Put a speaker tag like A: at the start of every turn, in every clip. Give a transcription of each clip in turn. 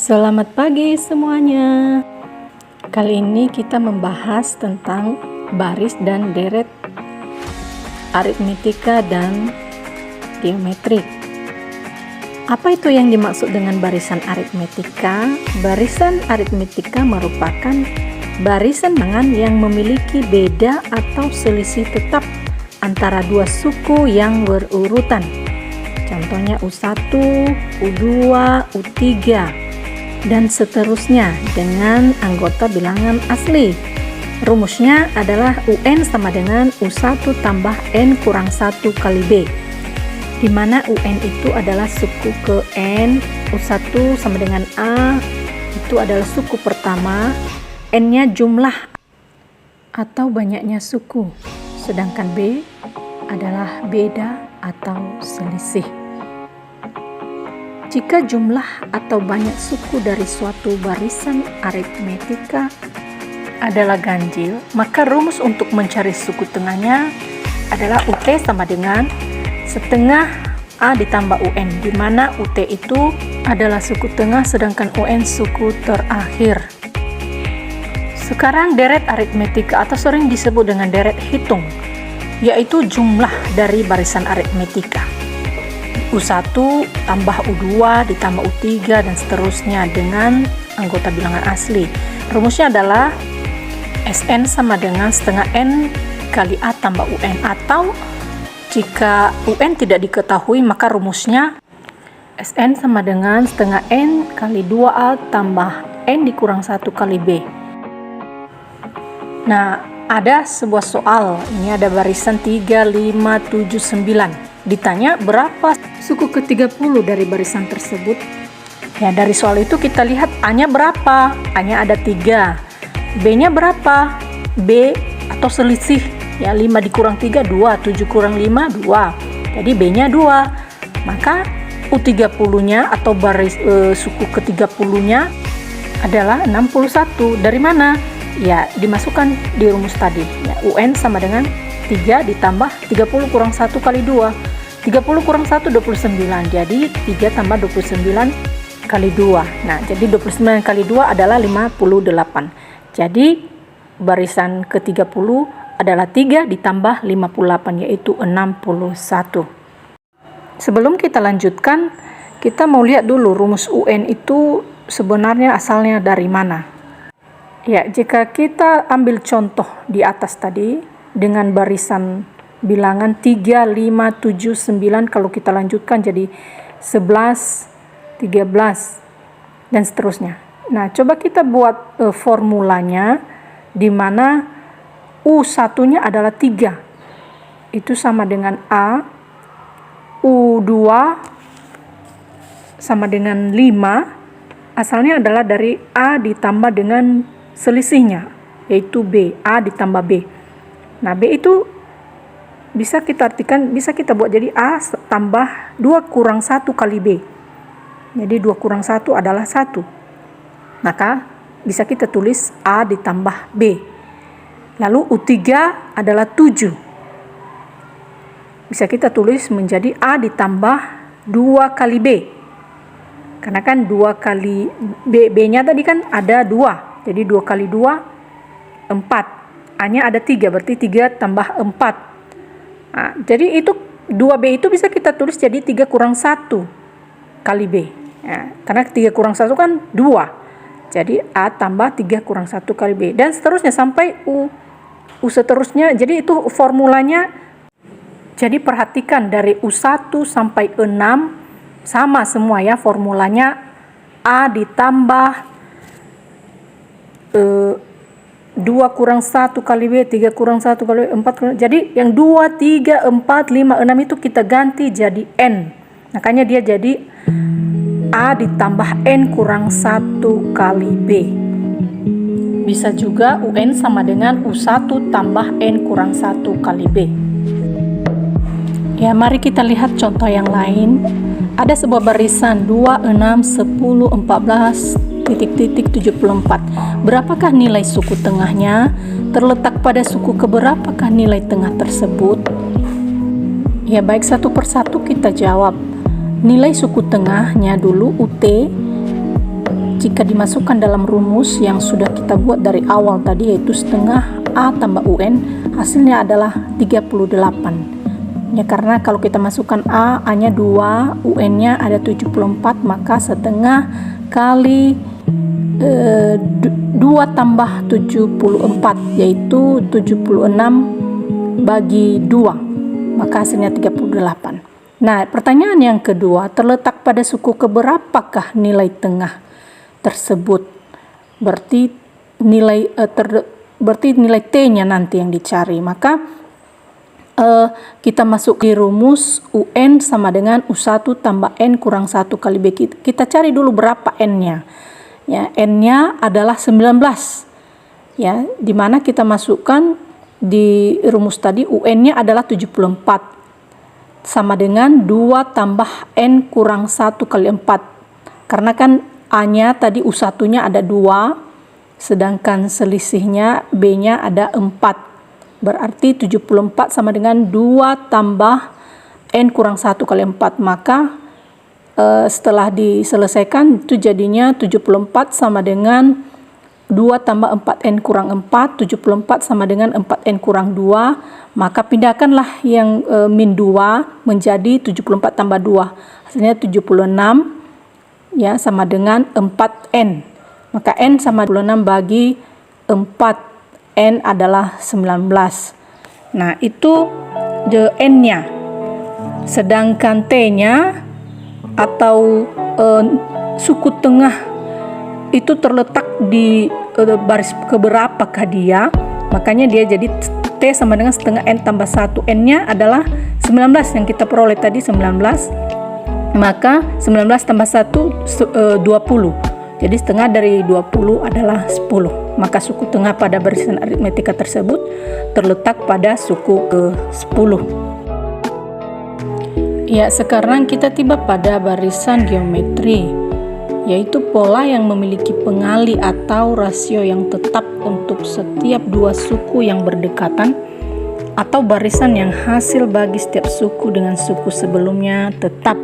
A: Selamat pagi semuanya. Kali ini kita membahas tentang baris dan deret aritmetika dan geometrik. Apa itu yang dimaksud dengan barisan aritmetika? Barisan aritmetika merupakan barisan bilangan yang memiliki beda atau selisih tetap antara dua suku yang berurutan. Contohnya U1, U2, U3 dan seterusnya dengan anggota bilangan asli. Rumusnya adalah UN sama dengan U1 tambah N kurang 1 kali B, di mana UN itu adalah suku ke N, U1 sama dengan A itu adalah suku pertama, N-nya jumlah atau banyaknya suku, sedangkan B adalah beda atau selisih. Jika jumlah atau banyak suku dari suatu barisan aritmetika adalah ganjil, maka rumus untuk mencari suku tengahnya adalah UT sama dengan setengah A ditambah UN, di mana UT itu adalah suku tengah sedangkan UN suku terakhir. Sekarang deret aritmetika atau sering disebut dengan deret hitung, yaitu jumlah dari barisan aritmetika. U1 tambah U2 ditambah U3 dan seterusnya dengan anggota bilangan asli. Rumusnya adalah Sn sama dengan setengah N kali A tambah UN, atau jika UN tidak diketahui maka rumusnya Sn sama dengan setengah N kali 2A tambah N dikurang 1 kali B. Nah, ada sebuah soal, ini ada barisan 3, 5, 7, 9. Ditanya berapa suku ke-30 dari barisan tersebut. Ya, dari soal itu kita lihat A-nya berapa. A-nya ada 3. B-nya berapa? B atau selisih. Ya, 5 dikurang 3, 2. 7 kurang 5, 2. Jadi B-nya 2. Maka U30-nya atau baris suku ke-30-nya adalah 61. Dari mana? Ya, dimasukkan di rumus tadi. Ya, UN sama dengan 3 ditambah 30 kurang 1 kali 2. 30 kurang 1, 29. Jadi 3 tambah 29 kali 2. Nah, jadi 29 kali 2 adalah 58. Jadi barisan ke-30 adalah 3 ditambah 58, yaitu 61. Sebelum kita lanjutkan, kita mau lihat dulu rumus UN itu sebenarnya asalnya dari mana. Ya, jika kita ambil contoh di atas tadi dengan barisan bilangan 3, 5, 7, 9, kalau kita lanjutkan jadi 11, 13 dan seterusnya. Nah, coba kita buat formulanya di mana U1-nya adalah 3. Itu sama dengan A, U2 sama dengan 5. Asalnya adalah dari A ditambah dengan selisihnya, yaitu B, A ditambah B. Nah, B itu bisa kita artikan, bisa kita buat jadi A tambah 2 kurang 1 kali B. Jadi 2 kurang 1 adalah 1. Maka bisa kita tulis A ditambah B. Lalu U3 adalah 7. Bisa kita tulis menjadi A ditambah 2 kali B. Karena kan 2 kali B-nya tadi kan ada 2. Jadi 2 kali 2, 4. A-nya ada 3, berarti 3 tambah 4. Nah, jadi itu 2B itu bisa kita tulis jadi 3 kurang 1 kali B. Ya, karena 3 kurang 1 kan 2. Jadi A tambah 3 kurang 1 kali B. Dan seterusnya sampai U seterusnya. Jadi itu formulanya. Jadi perhatikan dari U1 sampai 6 sama semua ya formulanya. A ditambah 2 kurang 1 kali B, 3 kurang 1 kali B, 4 kurang, jadi yang 2, 3, 4, 5, 6 itu kita ganti jadi N. Makanya dia jadi A ditambah N kurang 1 kali B. Bisa juga UN sama dengan U1 tambah N kurang 1 kali B. Ya, mari kita lihat contoh yang lain. Ada sebuah barisan 2, 6, 10, 14, titik-titik 74. Berapakah nilai suku tengahnya? Terletak pada suku keberapakah nilai tengah tersebut? Ya, baik, satu persatu kita jawab. Nilai suku tengahnya dulu UT jika dimasukkan dalam rumus yang sudah kita buat dari awal tadi, yaitu setengah A tambah UN, hasilnya adalah 38. Ya, karena kalau kita masukkan A-nya 2, UN-nya ada 74, maka setengah kali 2 tambah 74, yaitu 76 bagi 2, maka hasilnya 38. Nah, pertanyaan yang kedua, terletak pada suku keberapakah nilai tengah tersebut? Berarti nilai T-nya nanti yang dicari. Maka kita masuk di rumus UN sama dengan U1 tambah N kurang 1 kali B. Kita cari dulu berapa N-nya. Ya, N-nya adalah 19. Ya, dimana kita masukkan di rumus tadi UN-nya adalah 74. Sama dengan 2 tambah N kurang 1 kali 4. Karena kan A-nya tadi U1-nya ada 2, sedangkan selisihnya B-nya ada 4. Berarti 74 sama dengan 2 tambah N kurang 1 kali 4. Maka setelah diselesaikan itu jadinya 74 sama dengan 2 tambah 4N kurang 4, 74 sama dengan 4N kurang 2, maka pindahkanlah yang min 2 menjadi 74 tambah 2, hasilnya 76, ya, sama dengan 4N. Maka N sama 26 bagi 4, N adalah 19. Nah, itu N-nya. Sedangkan T-nya atau suku tengah itu terletak di baris keberapakah dia, makanya dia jadi T sama dengan setengah N tambah 1. N-nya adalah 19 yang kita peroleh tadi 19, maka 19 tambah 1 20, jadi setengah dari 20 adalah 10. Maka suku tengah pada barisan aritmetika tersebut terletak pada suku ke-10. Ya, sekarang kita tiba pada barisan geometri, yaitu pola yang memiliki pengali atau rasio yang tetap untuk setiap dua suku yang berdekatan, atau barisan yang hasil bagi setiap suku dengan suku sebelumnya tetap,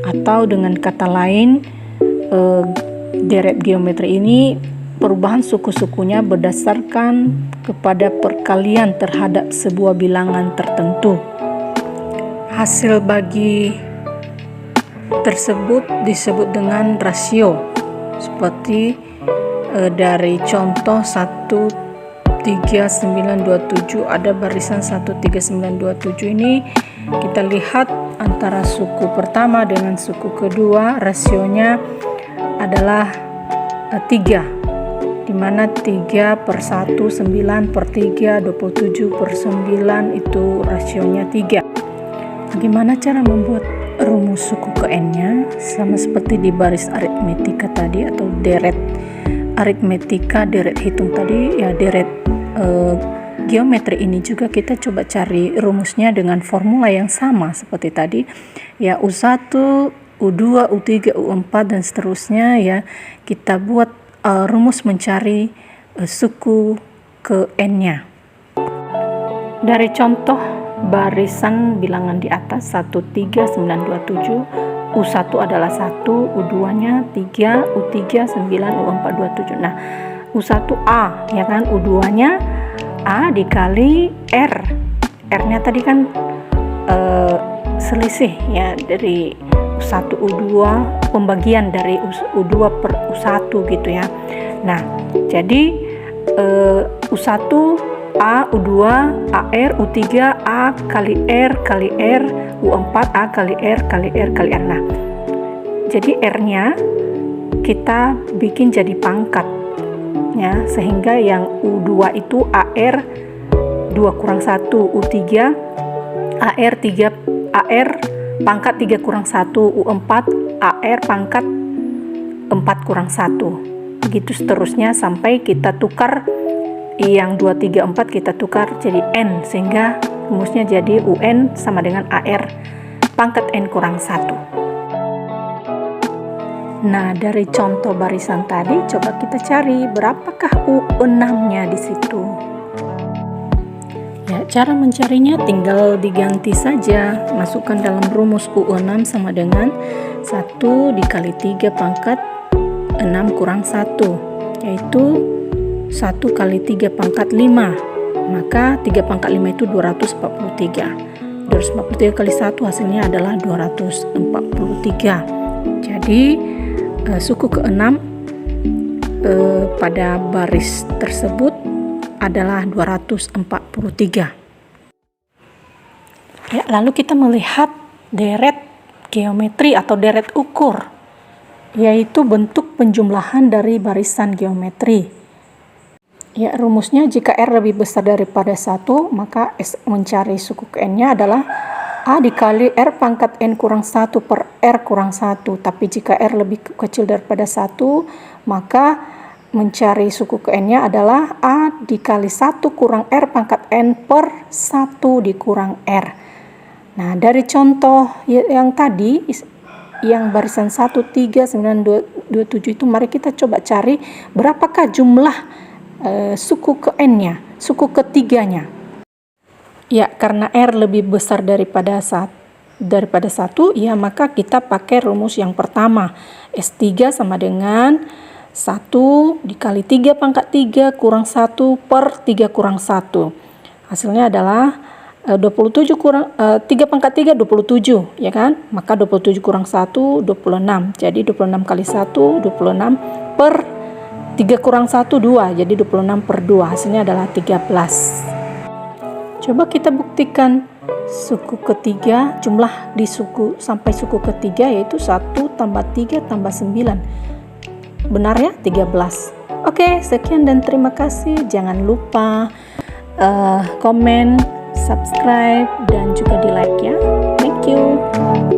A: atau dengan kata lain, deret geometri ini perubahan suku-sukunya berdasarkan kepada perkalian terhadap sebuah bilangan tertentu. Hasil bagi tersebut disebut dengan rasio, seperti dari contoh 13927, ada barisan 13927 ini kita lihat antara suku pertama dengan suku kedua rasionya adalah 3, dimana 3/1 9/3 27/9 itu rasionya 3. Bagaimana cara membuat rumus suku ke N-nya? Sama seperti di baris aritmetika tadi atau deret aritmetika, deret hitung tadi, ya deret geometri ini juga kita coba cari rumusnya dengan formula yang sama seperti tadi, ya U1, U2, U3, U4 dan seterusnya. Ya, kita buat rumus mencari suku ke N-nya. Dari contoh barisan bilangan di atas 13927, U1 adalah 1, U2-nya 3, U3 9, U4 27. Nah, U1A ya kan, U2-nya A dikali R. R-nya tadi kan selisih ya dari U1 U2, pembagian dari U2 per U1 gitu ya. Nah, jadi U1 A, U2, AR, U3, A kali R, U4, A kali R, kali R, kali R. Nah, jadi R-nya kita bikin jadi pangkat, ya, sehingga yang U2 itu AR 2 kurang 1, U3 AR 3, AR pangkat 3 kurang 1, U4 AR pangkat 4 kurang 1. Begitu seterusnya sampai kita tukar yang 2, 3, 4 kita tukar jadi N, sehingga rumusnya jadi UN sama dengan AR pangkat N kurang 1. Nah, dari contoh barisan tadi coba kita cari berapakah U6-nya di situ. Ya, cara mencarinya tinggal diganti saja. Masukkan dalam rumus U6 sama dengan 1 dikali 3 pangkat 6 kurang 1, yaitu 1 kali 3 pangkat 5. Maka 3 pangkat 5 itu 243. 243 kali 1 hasilnya adalah 243. Jadi suku ke-6 pada baris tersebut adalah 243. Ya, lalu kita melihat deret geometri atau deret ukur, yaitu bentuk penjumlahan dari barisan geometri. Ya, rumusnya jika R lebih besar daripada 1, maka mencari suku ke N-nya adalah A dikali R pangkat N kurang 1 per R kurang 1. Tapi jika R lebih kecil daripada 1, maka mencari suku ke N-nya adalah A dikali 1 kurang R pangkat N per 1 dikurang R. Nah, dari contoh yang tadi, yang barisan 1, 3, 9, 2, 7 itu, mari kita coba cari berapakah jumlah suku ke N-nya, suku ketiganya. Ya, karena R lebih besar daripada 1, ya maka kita pakai rumus yang pertama. S3 sama dengan 1 dikali 3 pangkat 3 kurang 1 per 3 kurang 1. Hasilnya adalah 27 kurang 3 pangkat 3 27, ya kan? Maka 27 kurang 1 26. Jadi 26 kali 1 26 per 3 kurang 1 2. Jadi 26 per 2 hasilnya adalah 13. Coba kita buktikan suku ketiga, jumlah di suku sampai suku ketiga yaitu 1 tambah 3 tambah 9. Benar ya? 13. Oke, sekian dan terima kasih. Jangan lupa komen, subscribe, dan juga di like ya. Thank you.